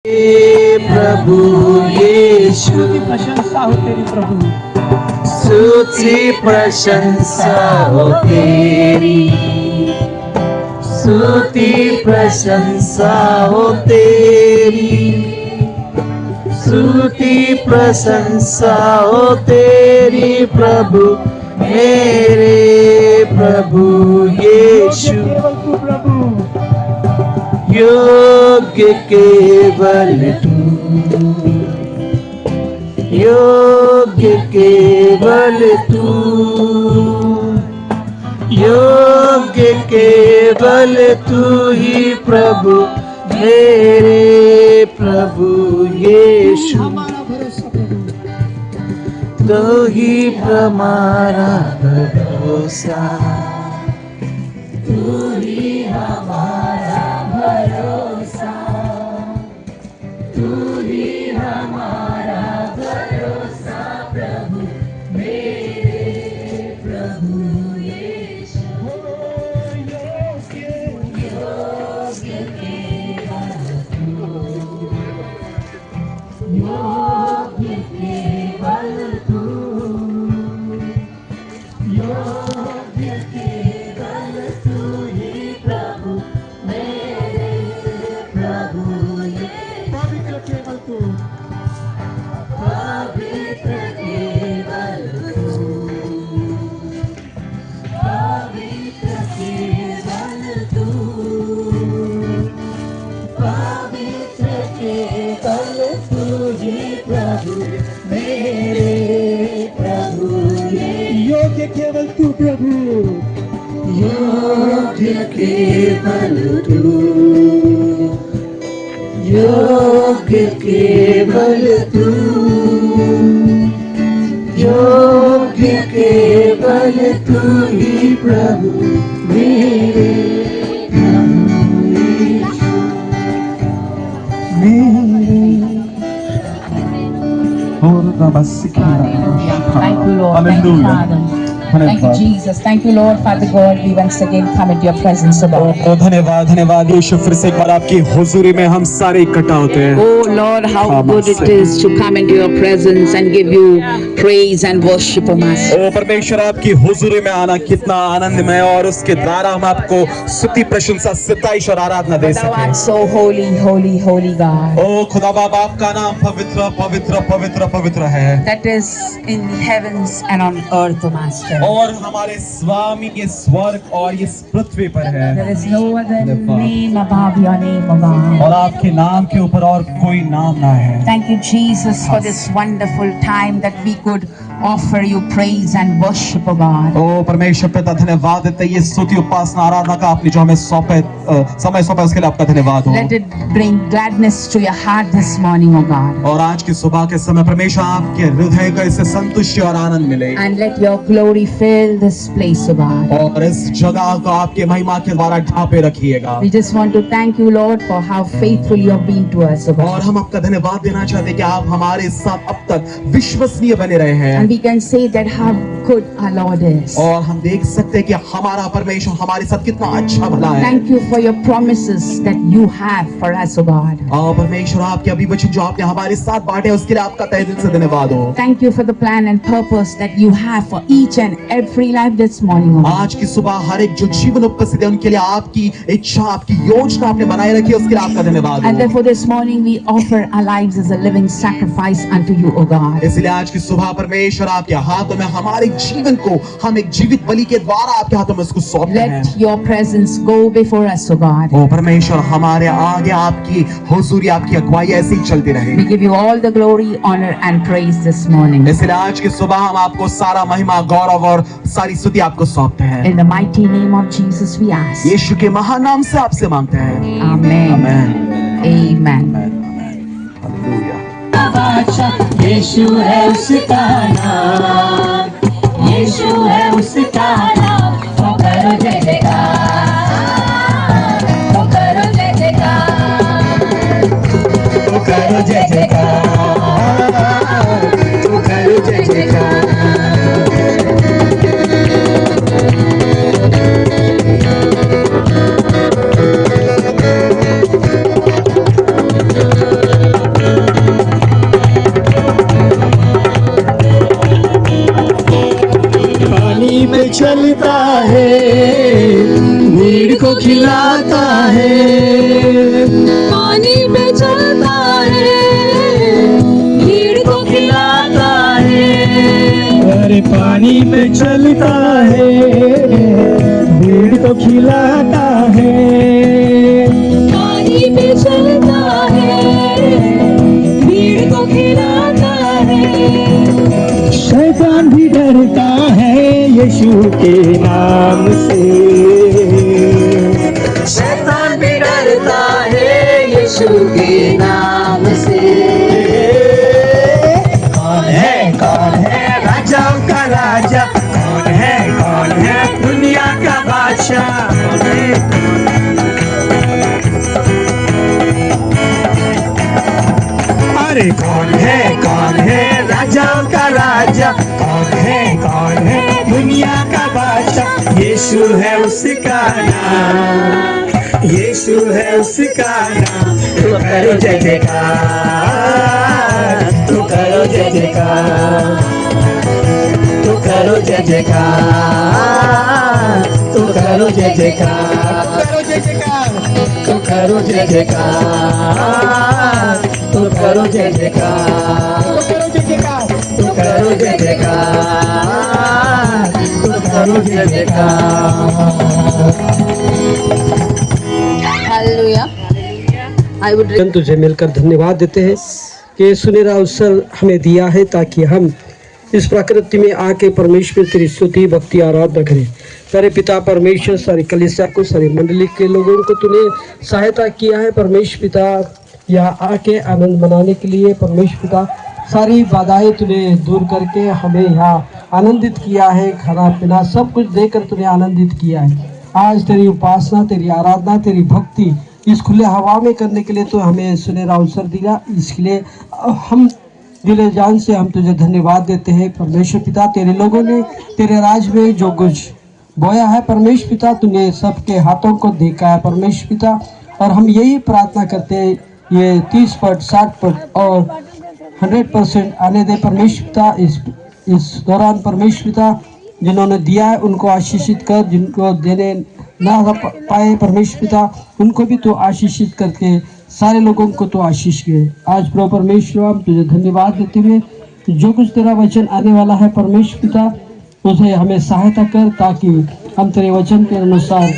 प्रभु यीशु प्रशंसा हो तेरी प्रभु, स्तुति प्रशंसा हो तेरी, स्तुति प्रशंसा हो तेरी, स्तुति प्रशंसा हो तेरी प्रभु मेरे प्रभु यीशु। केवल तू प्रभु, योग्य केवल तू, योग्य केवल तू, योग्य केवल तू ही प्रभु मेरे प्रभु यीशु। हमारा भरोसा प्रभु, तो ही हमारा भरोसा, तू ही हमारा भरोसा, तू ही हमारा भरोसा प्रभु मेरे प्रभु यीशु। योग्य केवल तू, योग्य केवल तू, योग्य केवल तू ही प्रभु मेरे प्रभु यीशु। पवित्र केवल तू, पवित्र केवल तू, पवित्र केवल तू, पवित्र केवल तू ही प्रभु मेरे प्रभु यीशु। योग्य केवल तू प्रभु, योग्य केवल तू, योग्य केवल तू, योग्य केवल तू ही प्रभु मेरे प्रभु यीशु। Thank you, Lord. Thank you, Father. Thank you, Jesus. Thank you, Lord, Father God. We once again come into your presence, O God. धन्यवाद धन्यवाद यीशु, फिर से एक बार आपकी हुजूरी में हम सारे इकट्ठा होते हैं। Oh Lord, how good it is to come into your presence and give you praise and worship, O Master. ओ परमेश्वर, आपकी हुजूरी में आना कितना आनंदमय, और उसके द्वारा हम आपको स्तुति प्रशंसा सताइश और आराधना दे Thou सकें। art so holy, holy, holy God. ओ खुदा बाप, आपका नाम पवित्र पवित्र पवित्र पवित्र है, That is in the heavens and on earth, O Master. और हमारे स्वामी ये स्वर्ग और इस पृथ्वी पर है, There is no other name above your name, O God. और आपके नाम के ऊपर और कोई नाम ना है। Thank you, Jesus, for this wonderful time that we could offer you praise and worship, O God. ओ परमेश्वर पिता, धन्यवाद देते हैं ये स्तुति उपासना आराधना का आपने जो हमें सौंपे समय सौंपा, उसके लिए आपका धन्यवाद हो। Let it bring gladness to your heart this morning, O God. और आज की सुबह के समय परमेश्वर आपके हृदय को इससे संतुष्टि और आनंद मिले, And let your glory fill this place, O God. और इस जगह को आपके महिमा के द्वारा ढांपे रखिएगा। We just want to thank you, Lord, for how faithful you have been to us, O और God. हम आपका धन्यवाद देना चाहते हैं कि आप हमारे साथ अब तक विश्वसनीय बने रहे हैं, And we can say that how good our Lord is. और हम देख सकते हैं कि हमारा परमेश्वर हमारे साथ कितना अच्छा भला है। Thank you for your promises that you have for us, O God. और परमेश्वर, आपके अभी वचन जो आपने हमारे साथ बांटे, उसके लिए आपका तहे दिल से धन्यवाद हो। Thank you for the plan and purpose that you have for each and every life this morning, O God. आज की सुबह हर एक जो जीवन उपस्थित है, उनके लिए आपकी इच्छा, आपकी योजना आपने बनाए रखी है, उसके लिए आपका धन्यवाद And हो। therefore this morning we offer our lives as a living sacrifice unto you, O God. इसलिए आज की सुबह परमेश्वर, आपके हाथों में हमारे जीवन को हम एक जीवित बलि के द्वारा आपके हाथों में उसको सौंपते हैं। Let your presence go before us, O God. ओ परमेश्वर, हमारे आगे आपकी हुजूरी, आपकी अगुवाई ऐसे ही चलती रहे। We give you all the glory, honor and praise this morning. इसलिए आज की सुबह हम आपको सारा महिमा, गौरव और सारी स्तुति आपको सौंपते हैं। In the mighty name of Jesus we ask. यीशु के महान नाम से आपसे मांगते हैं। Amen. आमेन। Amen. हालेलुया। यीशु है उसका नाम, यीशु है उसका नाम, तो करो जय जयकार, तो करो जय जयकार, तो करो जय जयकार, तो करो जय जयकार। पानी में चलता है, भीड़ को खिलाता है। पानी पे चलता है, भीड़ को खिलाता है। शैतान भी डरता है यीशु के नाम से। शैतान भी डरता है यीशु के नाम से। कौन है राजाओं का राजा, कौन है दुनिया का बादशाह। अरे कौन है राजाओं का राजा, कौन है दुनिया का बादशाह। यीशु है उसका नाम, यीशु है उसका नाम। तो करो जय जयकार, तो करो जय जयकार, तो करो जय जयकार, तो करो जय जयकार, तो करो जय जयकार, तो करो जय जयकार, तो करो जय जयकार, तो करो जय जयकार। हालेलुया। I would हम तुझे मिलकर धन्यवाद देते हैं कि सुनहरा अवसर हमें दिया है ताकि हम इस प्रकृति में आके परमेश्वर तेरी स्तुति भक्ति आराधना करें। सारे पिता परमेश्वर, सारी कलीसिया को, सारी मंडली के लोगों को तूने सहायता किया है परमेश्वर पिता, यहाँ आके आनंद मनाने के लिए। परमेश्वर पिता सारी बाधाएं तूने दूर करके हमें यहाँ आनंदित किया है। खाना पीना सब कुछ देकर तूने आनंदित किया है। आज तेरी उपासना, तेरी आराधना, तेरी भक्ति इस खुले हवा में करने के लिए तो हमें सुनहरा अवसर दिया। इसके लिए हम दिल जान से हम तुझे धन्यवाद देते हैं परमेश्वर पिता। तेरे लोगों ने तेरे राज में जो कुछ बोया है परमेश्वर पिता, तूने सबके हाथों को देखा है परमेश्वर पिता। और हम यही प्रार्थना करते हैं ये 30% 60% और 100% आने दे परमेश्वर पिता। इस दौरान परमेश्वर पिता जिन्होंने दिया है उनको आशीषित कर, जिनको देने ना पाए परमेश्वर पिता उनको भी तो आशीषित करके सारे लोगों को तो आशीष किए। आज प्रभु परमेश्वर हम तुझे धन्यवाद देते हुए जो कुछ तेरा वचन आने वाला है परमेश्वर पिता उसे हमें सहायता कर, ताकि हम तेरे वचन के अनुसार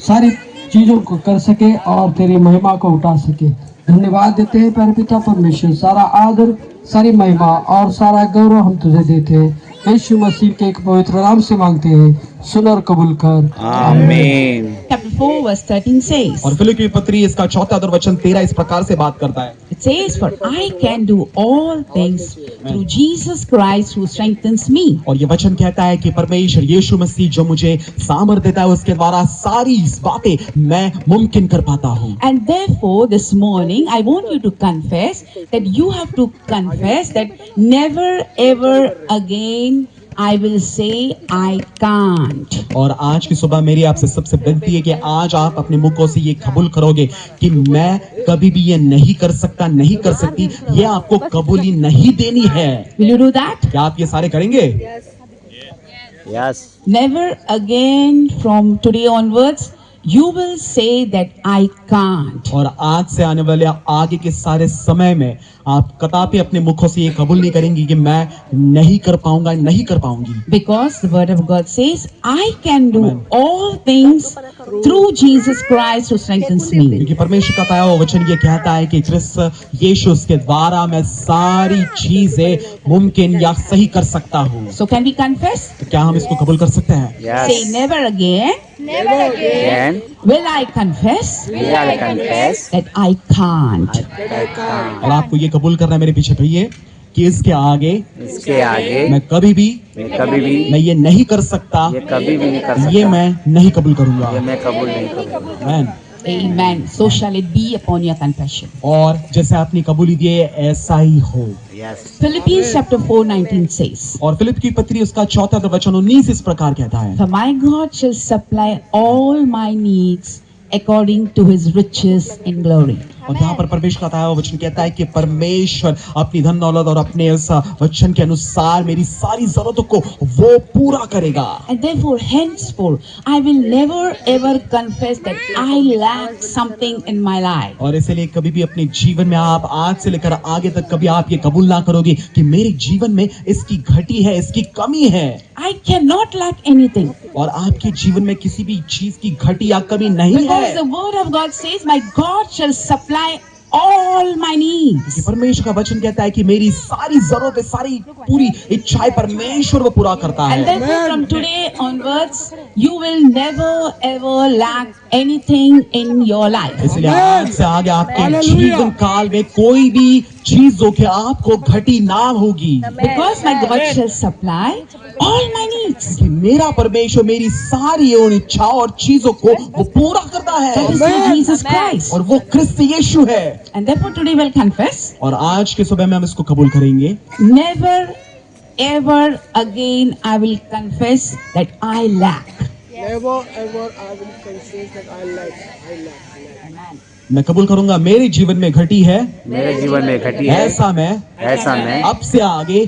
सारी चीज़ों को कर सके और तेरी महिमा को उठा सके। धन्यवाद देते हैं प्यारे पिता परमेश्वर। सारा आदर, सारी महिमा और सारा गौरव हम तुझे देते हैं। यीशु मसीह के एक पवित्र नाम से मांगते हैं, सुन और कबूल कर, आमीन। Chapter 4 verse 13 says, और फिलिप्पी की पत्री इसका 4 वचन 13 इस प्रकार से बात करता है। it says, for I can do all things through Jesus Christ who strengthens me. और ये वचन कहता है कि परमेश्वर यीशु मसीह जो मुझे सामर्थ देता है उसके द्वारा सारी बातें मैं मुमकिन कर पाता हूँ। And therefore this morning I want you to confess that you have to confess that never ever again I will say I can't. और आज की सुबह मेरी आपसे सबसे विनती है कि आज आप अपने मुखों से ये कबूल करोगे कि मैं कभी भी ये नहीं कर सकता, नहीं कर सकती, ये आपको कबूली नहीं देनी है। Will you do that? क्या आप ये सारे करेंगे? Yes. Never again from today onwards you will say that I can't. और आज से आने वाले आगे के सारे समय में आप कदापि अपने मुखों से ये कबूल नहीं करेंगी कि मैं नहीं कर पाऊंगा, नहीं कर पाऊंगी। Because the word of God says, I can do all things through Jesus Christ who strengthens me. क्योंकि परमेश्वर का पाया हुआ वचन ये कहता है कि क्रिस्त यीशु के द्वारा मैं सारी चीजें मुमकिन या सही कर सकता हूँ। So can we confess? तो क्या हम इसको कबूल कर सकते हैं? Yes. Say never again Again, will I confess we are confess that I can't. और आपको ये कबूल करना है मेरे पीछे भैया कि इसके आगे इसके आगे मैं कभी भी मैं ये नहीं कर सकता, ये कभी भी नहीं कर सकता, ये मैं नहीं कबूल करूंगा। ये मैं कबूल नहीं करूंगा। आमीन। Amen. So shall it be upon your confession. और जैसे आपने कबूली दी है ऐसा ही हो। Yes. Philippians chapter 4:19 says, और फिलिप की पत्री उसका 4 वचन 19 इस प्रकार कहता है, For my God shall supply all my needs according to his riches in glory. और यहाँ पर परमेश्वर का बताया हुआ वचन कहता है कि परमेश्वर अपनी धन दौलत और अपने इस वचन के अनुसार मेरी सारी जरूरतों को वो पूरा करेगा। And therefore, henceforth, I will never ever confess that I lack something in my life. और इसलिए कभी भी अपने जीवन में आप आज से लेकर आगे तक कभी आप ये कबूल ना करोगे कि मेरे जीवन में इसकी घटी है, इसकी कमी है। I cannot lack anything. और आपके जीवन में किसी भी चीज की घटी या कमी नहीं Because है, the word of God says, my God shall supply all my needs. कि परमेश्वर का वचन कहता है कि मेरी सारी जरूरतें, सारी पूरी इच्छाएं परमेश्वर वो पूरा करता And है। therefore, from today onwards, you will never ever lack anything in your life. इसलिए आज से आगे आपके जीवन काल में कोई भी चीज जो कि आपको घटी ना होगी, Because my God shall supply all my needs. कि मेरा परमेश्वर मेरी सारी उन इच्छाओं और चीजों को वो पूरा करता That is है, through Jesus Christ. और वो क्रिस्त यीशु है। And therefore, today we'll confess, और आज के सुबह में हम इसको कबूल करेंगे, never ever again I will confess that I lack. मैं कबूल करूंगा मेरे जीवन में घटी है, मेरे जीवन में घटी है, ऐसा मैं मैं अब से आगे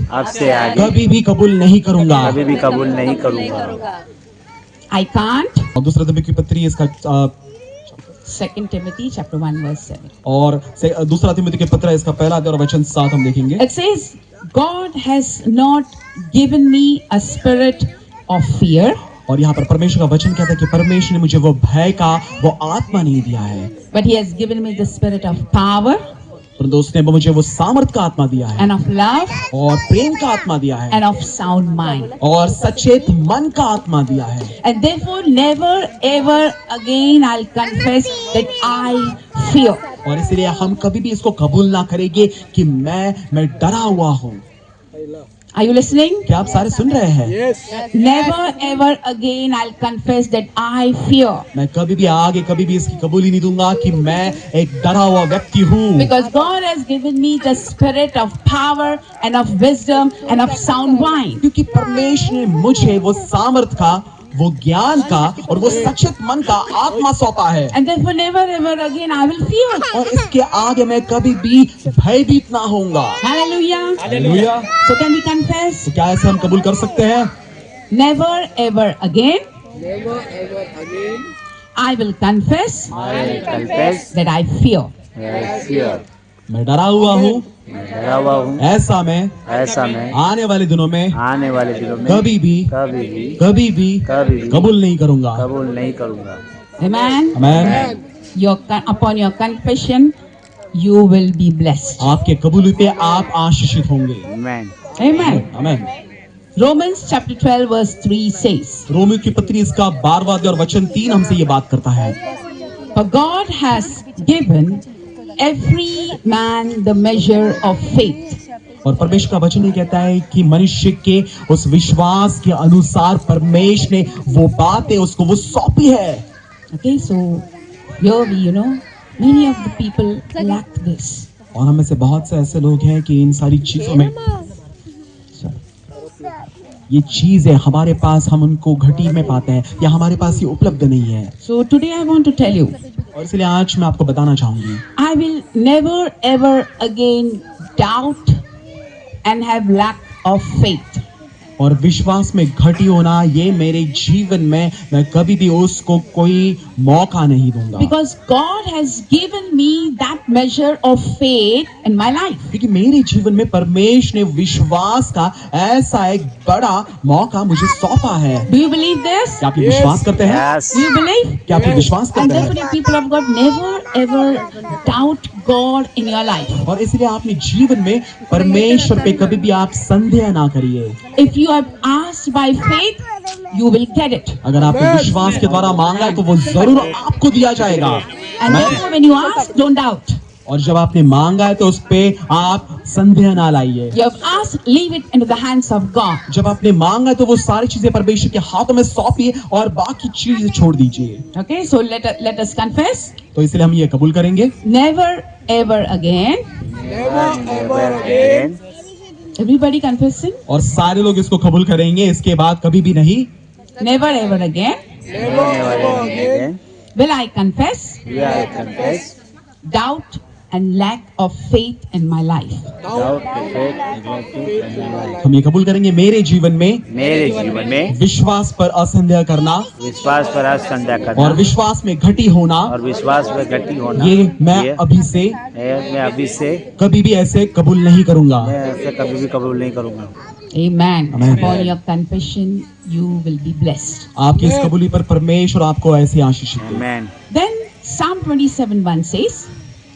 कभी भी कबूल नहीं करूंगा। भी कबूल नहीं करूंगा। I can't. और दूसरा तिमोथी की पत्री इसका 2 Timothy chapter 1 verse 7. और दूसरा तिमोथी के पत्र इसका पहला अध्याय और वचन 7 हम देखेंगे। It says, God has not given me a spirit of fear, और यहाँ पर परमेश्वर का वचन कहता है कि परमेश्वर ने मुझे वो भय का वो आत्मा नहीं दिया है, but He has given me the spirit of power परंतु उसने मुझे वो सामर्थ का आत्मा दिया है and of love और प्रेम का आत्मा दिया है and of sound mind. और सचेत मन का आत्मा दिया है। And therefore, never ever again I'll confess that I fear. और इसलिए हम कभी भी इसको कबूल ना करेंगे कि मैं डरा हुआ हूँ। Are you listening? क्या आप सारे सुन रहे हैं? Never ever again I'll confess that I fear. मैं कभी भी इसकी कबूली नहीं दूंगा कि मैं एक डरा हुआ व्यक्ति हूँ, Because God has given me the spirit of power and of wisdom and of sound mind. क्योंकि परमेश्वर ने मुझे वो सामर्थ का, वो ज्ञान का और वो सचेत मन का आत्मा सौंपा है। And therefore, never ever again I will fear. और इसके आगे मैं कभी भी भयभीत ना होऊंगा। Hallelujah. Hallelujah. So can we confess? तो क्या ऐसे हम कबूल कर सकते हैं? Never ever again I will confess that I fear. मैं डरा हुआ हूँ, डरा हुआ हूँ, ऐसा मैं आने वाले दिनों में कभी भी कबूल नहीं करूंगा। कबूल नहीं करूंगा। Amen. आमीन। Upon your confession, you will be blessed. आपके कबूली पे आप आशीषित होंगे। आमीन। Amen. आमीन। Romans chapter 12 verse 3 says, Romeo की पत्री इसका 12वां अध्याय और वचन 3 हमसे ये बात करता है, For God has given every man the measure of faith. और परमेश्वर का वचन ये कहता है कि मनुष्य के उस विश्वास के अनुसार परमेश्वर ने वो बातें उसको वो सौंपी है। Okay, so here we, many of the people lack this. और हमें से बहुत से ऐसे लोग हैं कि इन सारी चीजों में ये चीजें हमारे पास, हम उनको घटी में पाते हैं या हमारे पास ये उपलब्ध नहीं है। So today I want to tell you, और इसलिए आज मैं आपको बताना चाहूंगी, I will never ever again doubt and have lack of faith. और विश्वास में घटी होना ये मेरे जीवन में मैं कभी भी उसको कोई मौका नहीं दूंगा। Because God has given me that measure of faith in my life. क्योंकि मेरे जीवन में परमेश्वर ने विश्वास का ऐसा एक बड़ा मौका मुझे सौंपा है। Do you believe this? क्या आप ये विश्वास करते हैं? Yes. Do you believe? क्या आप ये विश्वास And करते therefore, हैं? the people of God, never ever doubt God in your life. और इसलिए अपने जीवन में परमेश्वर पे कभी भी आप संदेह ना करिए। If you have asked by faith, you will get it. अगर आपने विश्वास के द्वारा मांगा है तो वो जरूर आपको दिया जाएगा। And therefore, when you ask, don't doubt. और जब आपने मांगा है तो उस पे आप संदेह ना लाइए। You have asked, leave it into the hands of God. जब आपने मांगा है तो वो सारी चीजें परमेश्वर के हाथों में सौंपिए और बाकी चीजें छोड़ दीजिए। Okay, so let us confess. तो इसलिए हम ये कबूल करेंगे, Never ever again. Everybody confessing? और सारे लोग इसको कबूल करेंगे, इसके बाद कभी भी नहीं। Never ever again. Will I confess? Doubt and lack of faith in my life. Doubt, defeat, neglecting, and life. हम ये कबूल करेंगे मेरे जीवन में मेरे जीवन में विश्वास पर असंदेह करना विश्वास पर संध्या और करना विश्वास में घटी होना, और विश्वास पर गति होना, ये मैं अभी से मैं अभी से कभी भी ऐसे कबूल नहीं करूंगा। मैं ऐसे कभी भी कबूल नहीं करूंगा। Amen. Amen. Upon your confession, you will be blessed. आपकी इस कबूली पर परमेश्वर आपको ऐसी आशीष दे। Amen. Then Psalm 27:1 says,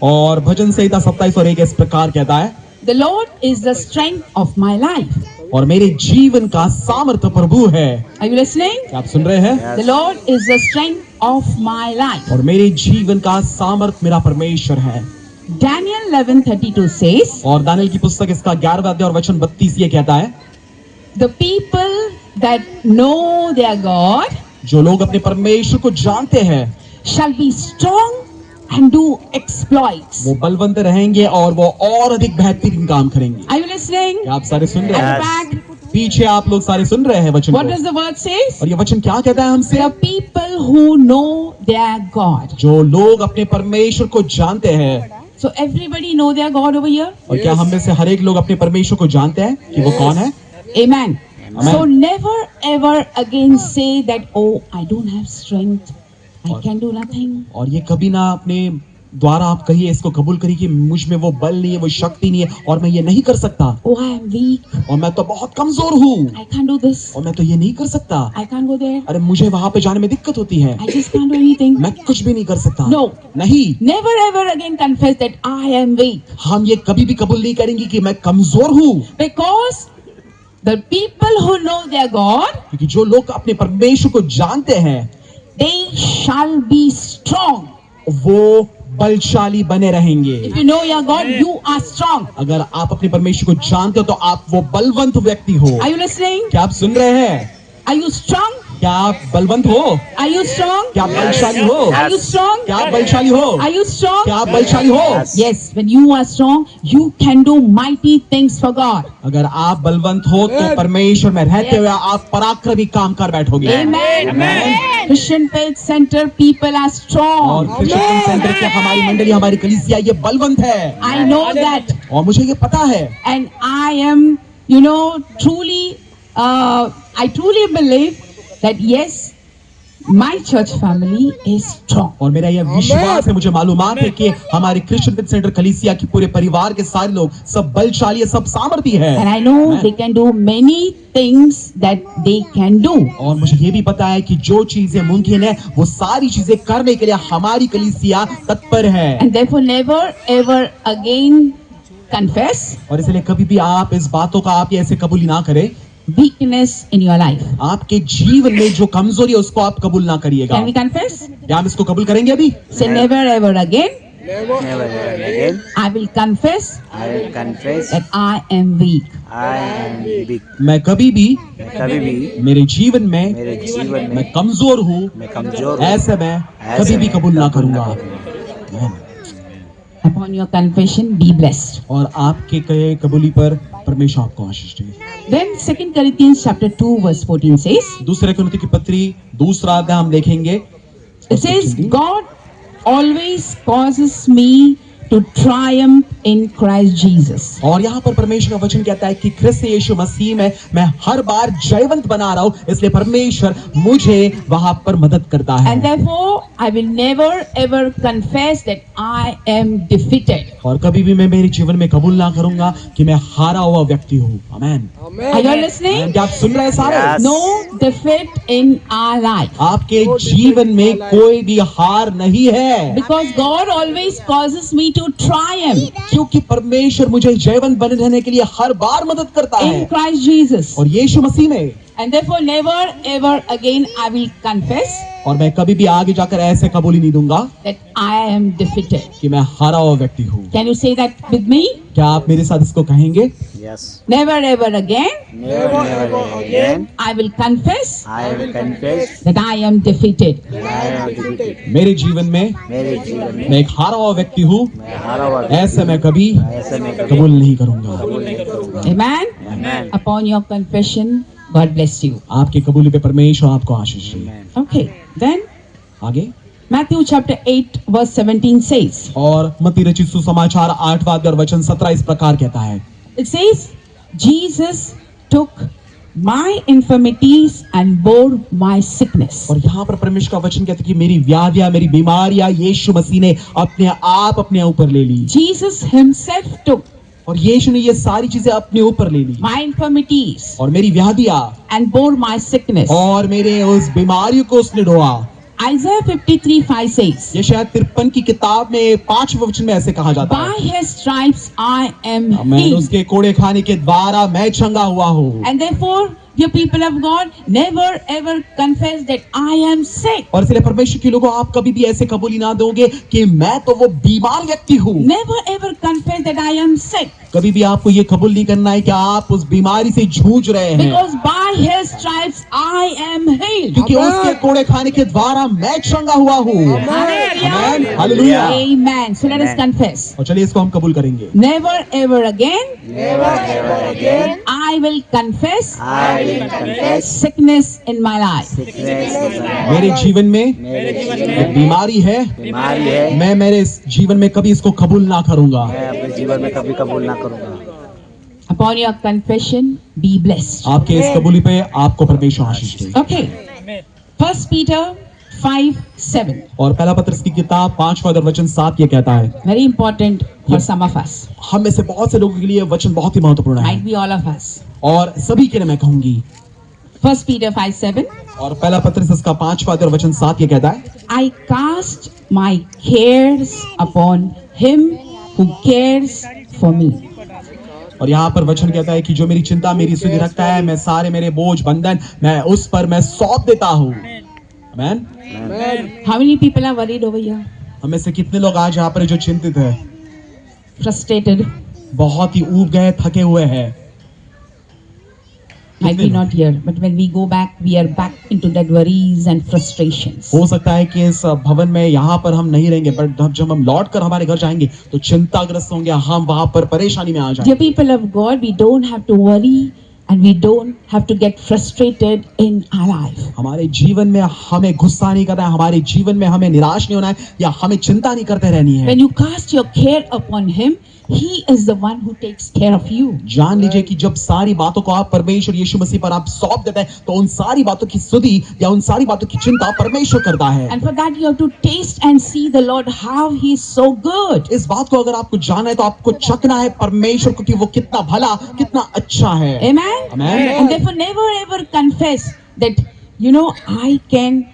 और भजन संहिता 27:1 इस प्रकार कहता है, "The Lord is the strength of my life." और मेरे जीवन का सामर्थ्य प्रभु है। Are you listening? क्या आप सुन रहे हैं? The Lord is the strength of my life. और मेरे जीवन का सामर्थ्य मेरा परमेश्वर है। Daniel 11:32 says, और दानियल की पुस्तक इसका 11वां अध्याय और वचन 32 ये कहता है, "The people that know their God जो लोग अपने परमेश्वर को जानते हैं shall be strong and do exploits." वो बलवंत रहेंगे और वो और अधिक बेहतरीन काम करेंगे। Are you listening? क्या आप सारे सुन रहे At the हैं? back, पीछे आप लोग सारे सुन रहे हैं वचन what को। does the word says? और ये वचन क्या कहता है हमसे? The people who know their God. जो लोग अपने परमेश्वर को जानते हैं। So everybody know their God over here? और क्या हम में से हर एक लोग अपने परमेश्वर को जानते हैं कि वो कौन है? Amen. Amen. So never ever again say that, "Oh, I don't have strength. I can do nothing." और ये कभी ना अपने द्वारा आप कहिए, इसको कबूल करिए कि मुझ में वो बल नहीं है, वो शक्ति नहीं है और मैं ये नहीं कर सकता, "Oh, I am weak. और मैं तो बहुत कमजोर हूँ, I can't do this. और मैं तो ये नहीं कर सकता, I can't go there. अरे मुझे वहां पे जाने में दिक्कत होती है, I just can't do anything." मैं कुछ भी नहीं कर सकता। No. नहीं, Never ever again confess that I am weak. हम ये कभी भी कबूल नहीं करेंगे कि मैं कमजोर हूँ, Because the people who know their God, क्योंकि जो लोग अपने परमेश्वर को जानते हैं they shall be strong. वो बलशाली बने रहेंगे। If you know your God, you are strong. अगर आप अपने परमेश्वर को जानते हो तो आप वो बलवंत व्यक्ति हो। Are you listening? क्या आप सुन रहे हैं? Are you strong? क्या आप बलवंत हो? Are you strong? क्या आप बलशाली हो? Are you strong? क्या आप बलशाली हो? Are you strong? क्या आप बलशाली हो? Yes, when you are strong, you can do mighty things for God. अगर आप बलवंत हो तो परमेश्वर में रहते हुए आप पराक्रमी काम कर बैठोगे। Amen. Amen. Christian Faith Center people are और strong. क्रिश्चियन सेंटर की हमारी मंडली, हमारी कलीसिया ये बलवंत है I know that. और मुझे ये पता है। And I am, truly, I truly believe that yes, my church family is strong. और मेरा यह विश्वास है, मुझे मालूमात है कि हमारे क्रिश्चियन फेथ सेंटर कलीसिया के पूरे परिवार के सारे लोग सब बलशाली है, सब सामर्थी है। And I know they can do many things that they can do. और मुझे ये भी पता है कि जो चीजें मुमकिन है वो सारी चीजें करने के लिए हमारी कलीसिया तत्पर है। And therefore never ever again confess और इसलिए कभी भी आप इस बातों का आप ये ऐसे कबूल ना करें, weakness in your life. आपके जीवन में जो कमजोरी है उसको आप कबूल ना करिएगा। Can we confess? क्या हम इसको कबूल करेंगे अभी? Say never ever again. Never ever again. I will confess I will confess that I am weak. I am weak. मैं कभी भी कभी भी मेरे जीवन में मेरे जीवन में मैं कमजोर हूँ, मैं कमजोर हूँ। ऐसे मैं कभी भी कबूल ना करूंगा। Upon your confession, be blessed. और आपके कहे कबूली पर परमेश्वर आपको आशीष दे। Then 2 Corinthians chapter 2 verse 14 says, दूसरे कुरिन्थियों की पत्री दूसरा अध्याय हम देखेंगे। it says, "God always causes me to triumph in Christ Jesus." और यहाँ पर परमेश्वर का वचन कहता है कि ख्रिस्त यीशु मसीह में मैं हर बार जयवंत बना रहा हूँ, इसलिए परमेश्वर मुझे वहां पर मदद करता है। And therefore, I will never ever confess that I am defeated. और कभी भी मैं मेरे जीवन में कबूल ना करूंगा कि मैं हारा हुआ व्यक्ति हूँ। आमेन। Are you all listening? क्या आप सुन रहे हैं सारे? Yes. No defeat in our life. आपके जीवन में कोई भी हार नहीं है, Because God always causes me to triumph क्योंकि परमेश्वर मुझे जयवंत बने रहने के लिए हर बार मदद करता in है। Christ Jesus. और यीशु मसीह में। And therefore, never ever again I will confess और मैं कभी भी आगे जाकर ऐसे कबूली नहीं दूंगा that I am defeated. कि मैं हारा हुआ व्यक्ति हूँ। Can you say that with me? क्या आप मेरे साथ इसको कहेंगे? Yes. Never ever again Never ever again. I will confess I will confess that I am defeated. I am defeated. मेरे जीवन में मेरे जीवन में मैं एक हारा हुआ व्यक्ति हूँ, मैं हारा हुआ ऐसे मैं कभी ऐसे मैं कभी कबूल नहीं करूंगा। कबूल नहीं करूँगा। Amen. Amen. Upon your confession, God bless you. आपके कबूली पे परमेश्वर आपको आशीष दे। Amen. Okay. Then आगे Matthew chapter 8 verse 17 says, और मत्ती रचित सुसमाचार 8वां अध्याय वचन 17 इस प्रकार कहता है, it says, Jesus took my infirmities and bore my sickness. और यहाँ पर परमेश्वर का वचन कहता है कि मेरी व्याधियां, मेरी बीमारियां यीशु मसीह ने अपने आप अपने ऊपर ले ली। Jesus himself took और यीशु ने ये सारी चीजें अपने ऊपर ले ली my infirmities और मेरी व्याधियां and bore my sickness. और मेरे उस बीमारियों को उसने ढोआ। Isaiah 53:5 says, ये शायद 53 की किताब में 5वें वचन में ऐसे कहा जाता by है, his stripes I am मैं healed. उसके कोड़े खाने के द्वारा मैं चंगा हुआ हूँ। And therefore, dear people of God, never ever confess that I am sick. और इसलिए परमेश्वर के लोगों, आप कभी भी ऐसे कबूली ना दोगे कि मैं तो वो बीमार व्यक्ति हूँ। Never ever confess that I am sick. कभी भी आपको ये कबूल नहीं करना है कि आप उस बीमारी से जूझ रहे हैं, Because by his stripes I am healed. क्योंकि उसके कोड़े खाने के द्वारा मैं चंगा हुआ हूँ। आमीन, hallelujah. Amen. So let us confess. और चलिए इसको हम कबूल करेंगे। Never ever again. I will confess sickness in my life. मेरे जीवन में एक बीमारी है, बीमारी है, मैं मेरे जीवन में कभी इसको कबूल ना करूंगा। मैं अपने जीवन में कभी कबूल ना करूंगा। Upon your confession, be blessed. आपके इस कबूली पे आपको परमेश्वर आशीष दे। Okay. 1 Peter 5:7. और पहला पत्रस की किताब 5वां अध्याय वचन 7 ये कहता है, Very important for some of us. हम में से बहुत से लोगों के लिए ये वचन बहुत ही महत्वपूर्ण है Might be all of us. और सभी के लिए मैं कहूंगी। 1 Peter 5:7. और पहला पत्रस इसका 5वां अध्याय वचन 7 ये कहता है, I cast my cares upon him who cares for me. और यहाँ पर वचन कहता है कि जो मेरी चिंता मेरी सुधि रखता है, मैं सारे मेरे बोझ बंधन मैं उस पर मैं सौंप देता हूँ। आमीन। How many people are worried over here? हमें से कितने लोग आज यहाँ पर जो चिंतित है, Frustrated? बहुत ही ऊब गए, थके हुए हैं। Might be not here, but when we go back, we are back into that worries and frustrations. हो सकता है कि इस भवन में यहाँ पर हम नहीं रहेंगे, बट जब हम लौट कर हमारे घर जाएंगे तो चिंताग्रस्त होंगे, हम वहां पर परेशानी में आ Dear जाएंगे। people of God, we don't have to worry and we don't have to get frustrated in our life. हमारे जीवन में हमें गुस्सा नहीं करना है, हमारे जीवन में हमें निराश नहीं होना है या हमें चिंता नहीं करते रहनी है। When you cast your care upon him, he is the one who takes care of you. जान लीजिए कि जब सारी बातों को आप परमेश्वर यीशु मसीह पर आप सौंप देते हैं तो उन सारी बातों की सुधि या उन सारी बातों की चिंता परमेश्वर करता है। And for that you have to taste and see the Lord how he is so good. इस बात को अगर आपको जानना है तो आपको चखना है परमेश्वर को कि वो कितना भला, कितना अच्छा है। Amen? Amen. And therefore never ever confess that, I can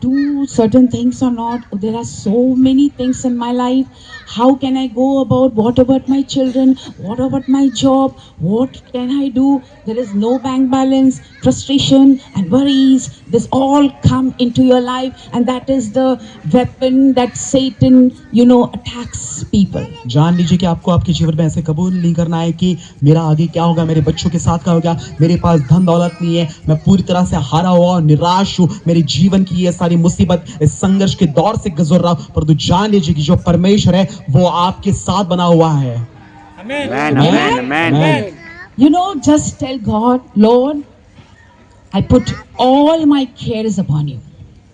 do certain things or not. There are so many things in my life. How can I go about? What about my children? What about my job? What can I do? There is no bank balance, frustration and worries. This all come into your life, and that is the weapon that Satan, attacks people. जान लीजिए कि आपको आपके जीवन में ऐसे कबूल नहीं करना है कि मेरा आगे क्या होगा, मेरे बच्चों के साथ क्या होगा, मेरे पास धन दौलत नहीं है, मैं पूरी तरह से हारा हुआ और निराश हूँ, मेरे जीवन की ये सारी मुसीबत इस संघर्ष के दौर से गुजर रहा हूँ। परंतु जान लीजिए कि जो परमेश्वर है वो आपके साथ बना हुआ है। Amen. Just tell God, Lord, I put all my cares upon you.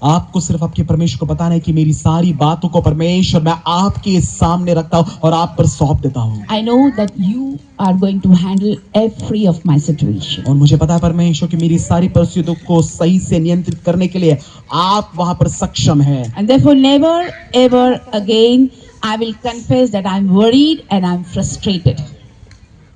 आपको सिर्फ आपके परमेश्वर को बताना है कि मेरी सारी बातों को परमेश्वर मैं आपके सामने रखता हूँ और आप पर सौंप देता हूँ। I know that you are going to handle every of my situation. और मुझे पता है परमेश्वर कि मेरी सारी परिस्थितियों को सही से नियंत्रित करने के लिए आप वहां पर सक्षम हैं। And therefore never ever again I will confess that I'm worried and I'm frustrated.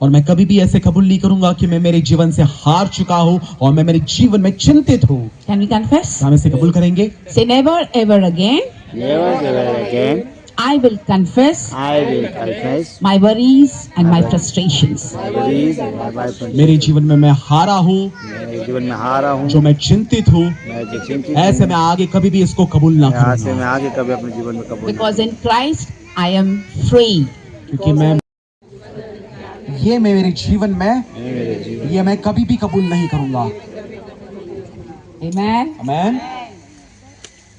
और मैं कभी भी ऐसे कबूल नहीं करूंगा कि मैं मेरे जीवन से हार चुका हूँ और मैं मेरे जीवन में चिंतित हूँ। Can we confess? हम इसे कबूल करेंगे। Say never ever again Never again I will confess I will confess my worries and my frustrations. my worries and my frustrations. मेरे जीवन में मैं हारा हूँ, मेरे जीवन में हारा हूँ, जो मैं चिंतित हूँ, मैं जो चिंतित ऐसे हूँ, मैं आगे कभी भी इसको कबूल ना यहाँ से करूंगा। मैं आगे कभी अपने जीवन में कबूल Because in Christ I am free. क्योंकि मैं ये मेरे जीवन में नहीं, मेरे जीवन ये मैं कभी भी कबूल नहीं करूंगा। Amen. आमीन।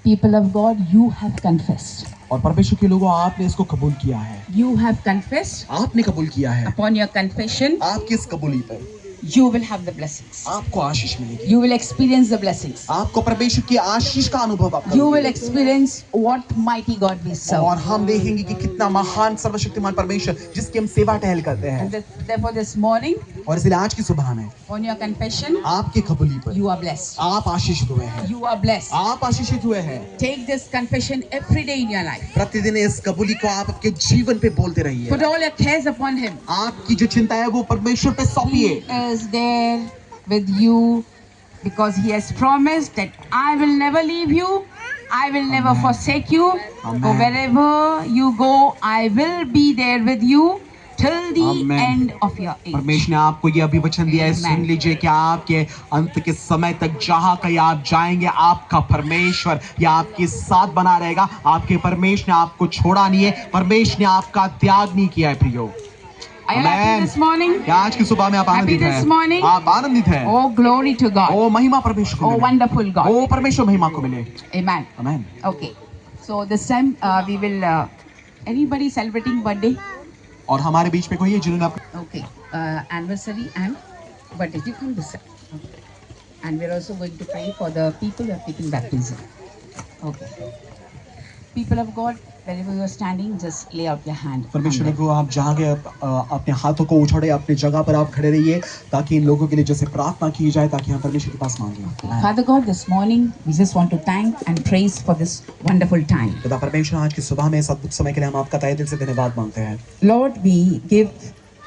People of God, you have confessed. और परमेश्वर के लोगों, आपने इसको कबूल किया है, You have confessed. आपने कबूल किया है। Upon your confession, आपकी इस कबूली पर you will have the blessings. आपको आशीष मिलेगी, You will experience the blessings. आपको परमेश्वर की आशीष का अनुभव आप You will करोगे। experience what mighty God we serve. और हम देखेंगे कि कितना महान सर्वशक्तिमान परमेश्वर जिसकी हम सेवा टहल करते हैं। Therefore, this morning, और इसलिए आज की सुबह में on your confession, आपकी कबूली पर you are blessed. आप आशीषित हुए हैं, You are blessed. आप आशीषित हुए हैं। Take this confession every day in your life. प्रतिदिन इस कबूली को आप आपके जीवन पे बोलते रहिए। Put all your cares upon Him. आपकी जो चिंता है वो परमेश्वर पे सौंपिए। He is there with you because He has promised that I will never leave you, I will never forsake you. For wherever you go, I will be there with you till the Amen. end of your age. परमेश्वर ने आपको ये अभी वचन दिया है, Amen. सुन लीजिए कि आपके अंत के समय तक जहाँ कहीं आप जाएंगे, आपका परमेश्वर या आपके साथ बना रहेगा। आपके परमेश्वर ने आपको छोड़ा नहीं है, परमेश्वर ने आपका त्याग नहीं किया है प्रियो। Are you happy this morning? क्या आज की सुबह में आप Happy आनंदित this हैं? morning? आप आनंदित हैं? Oh, glory to God. ओ महिमा परमेश्वर को Oh, मिले। wonderful God. ओ परमेश्वर महिमा को मिले। Amen. Amen. Okay. So this time we will. Anybody celebrating birthday? और हमारे बीच में कोई है जिन्होंने अपने Okay. Anniversary and birthday. You come this side. Okay. And we're also going to pray for the people who are taking baptism. Okay. People of God, wherever you are standing, just lay out your hand. परमेश्वर को आप जागे, अपने हाथों को उछाड़े, अपने जगह पर आप खड़े रहिए ताकि इन लोगों के लिए जैसे प्रार्थना की जाए ताकि हम परमेश्वर के पास मांगे। Father God, this morning we just want to thank and praise for this wonderful time. खुदा परमेश्वर, आज की सुबह में इस अद्भुत समय के लिए हम आपका तहे दिल से धन्यवाद मांगते हैं। Lord, we give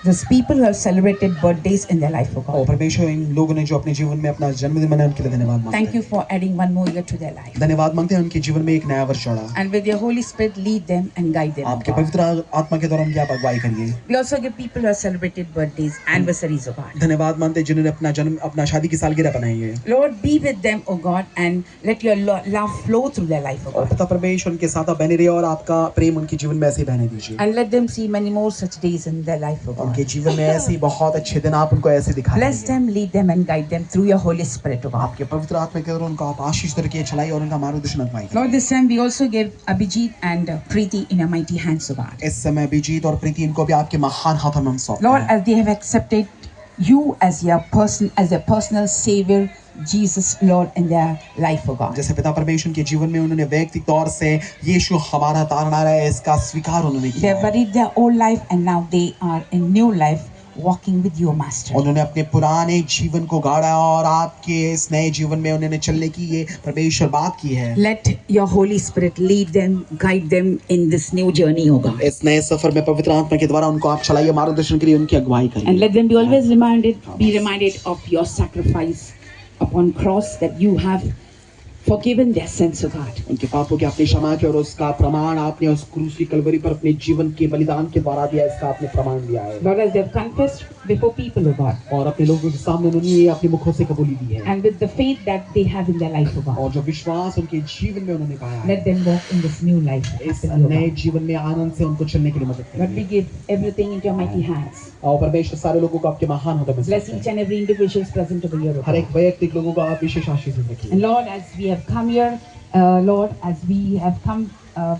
these people who have celebrated birthdays in their life, oh और God. परमेश्वर, इन लोगों ने जो अपने जीवन में अपना जन्मदिन मनाया उनके लिए धन्यवाद मांगते Thank हैं। you for adding one more year to their life. धन्यवाद मांगते हैं उनके जीवन में एक नया वर्ष चढ़ा। And with your Holy Spirit, lead them and guide them, oh आपके God. पवित्र आत्मा के द्वारा उनकी आप अगुवाई करिए। We also give people who have celebrated birthdays, anniversaries, oh God. धन्यवाद मानते हैं जिन्होंने अपना शादी की सालगिरह बनाई है। Lord, be with them, oh God, and let your love flow through their life, oh और God. पिता परमेश्वर उनके साथ आप बने रहिए और आपका प्रेम उनके जीवन में ऐसे ही बहने दीजिए। And let them see many more such days in their life, oh God. उनके जीवन में ऐसे ही बहुत अच्छे दिन आप उनको ऐसे दिखाएं। Bless them, lead them, and guide them through your Holy Spirit, oh God. आपके पवित्र आत्मा के द्वारा उनको आप आशीष करके चलाई और उनका मार्गदर्शन अगुवाई करें। Lord, this time we also give Abhijit and Preeti in your mighty hands, oh God. इस समय अभिजीत और प्रीति इनको भी आपके महान हाथों में हम सौंपते Lord, हैं। as they have accepted you as their personal Savior, Jesus, Lord, in their life, oh God. जैसे पिता परमेश्वर के जीवन में उन्होंने व्यक्तिगत तौर से यीशु हमारा तारनारा है इसका स्वीकार उन्होंने They किया have है। buried their old life and now they are in new life, walking with your Master. उन्होंने अपने पुराने जीवन को गाड़ा और आपके इस नए जीवन में उन्होंने चलने की ये परमेश्वर बात की है। Let your Holy Spirit lead them, guide them in this new journey, oh God. इस नए सफर में पवित्र आत्मा के द्वारा उनको आप चलाइए, मार्गदर्शन करिए, उनकी अगुवाई And करिए। let them be always reminded of your sacrifice upon cross, that you have forgiven their sins, oh God. उनके पापों के अपनी क्षमा की और उसका प्रमाण आपने उस क्रूस की कलवरी पर अपने जीवन के बलिदान के द्वारा दिया, इसका आपने प्रमाण दिया है। Lord, as they have confessed before people, oh God, और अपने लोगों के सामने उन्होंने ये अपने मुखों से कबूली दी है and with the faith that they have in their life, oh God, और जो विश्वास उनके जीवन में उन्होंने पाया है, let them walk in this new life. इस happily, oh नए God. जीवन में आनंद से उनको चलने के लिए मदद Lord, we करिए। give everything into your mighty hands. और परमेश्वर सारे लोगों को आपके महान हाथों में Bless सौंपते each हैं। and every individual present over here, oh her God. एक वैयक्तिक लोगों को आप विशेष आशीष रखिए। And Lord, as we have come here, Lord, as we have come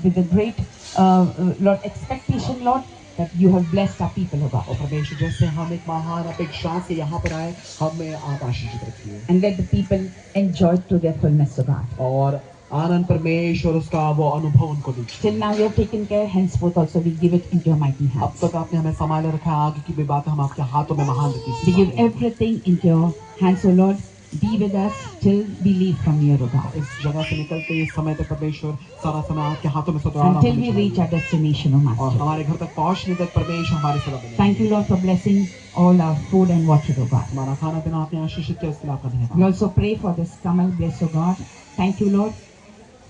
with a great, Lord, expectation, Lord, that you have blessed our people, oh God. और परमेश्वर जैसे हम एक महान अपेक्षा से यहाँ पर आए, हमें आप आशीषित रखिए And let the people enjoy to their fullness, oh God. और आनंद परमेश्वर उसका वो अनुभव उनको दीजिए। Till now we have taken care, henceforth also we give it into your mighty अब hands. तक आपने हमें संभाले रखा है, आगे की भी बात हम आपके हाथों में महान We give देती हैं। everything into your hands, oh Lord. Be with us till we leave from here, oh God. इस जगह से निकलते इस समय तक परमेश्वर सारा समय आपके हाथों में सौंपा Until we reach our destination, oh और Master. हमारे घर तक पहुंचने तक परमेश्वर हमारे सेवा बने। Thank you, Lord, for blessing all our food and water, oh God. हमारा खाना पीना आपने आशीषित किया, इसके लिए आपका We धन्यवाद। also pray for this Kamal Bless, oh God. Thank you, Lord,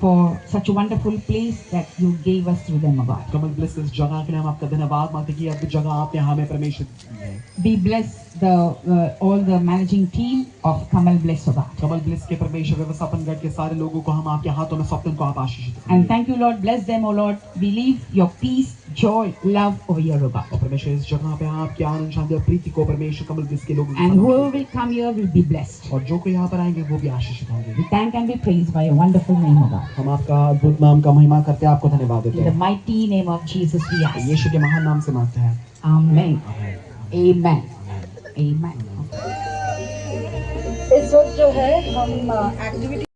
for such a wonderful place that you gave us through them, oh God. Kamal bless इस जगह के लिए हम आपका धन्यवाद मानते हैं कि अब जगह आपने हमें परमेश्वर दी है। We bless all the managing team of Kamal Bless, oh God. Kamal bless के परमेश्वर व्यवस्थापन गण के सारे लोगों को हम आपके हाथों में सौंपते हैं, उनको आप आशीषित And करिए। thank you, Lord. Bless them, oh Lord. We leave your peace, joy, love over here, oh God. और परमेश्वर इस जगह पे आपके आनंद शांति और प्रीति को परमेश्वर कमल ब्लेस के लोगों And whoever will come here will be blessed. और जो कोई यहाँ पर आएंगे वो भी आशीषित होंगे। We thank and we praise by your wonderful name, oh God. हम आपका अद्भुत नाम का महिमा करते हैं, आपको धन्यवाद देते In the हैं। mighty name of Jesus we ask. यीशु के महान नाम से मांगते हैं। Amen. आमीन। Amen. Amen. इस वक्त जो है हम एक्टिविटी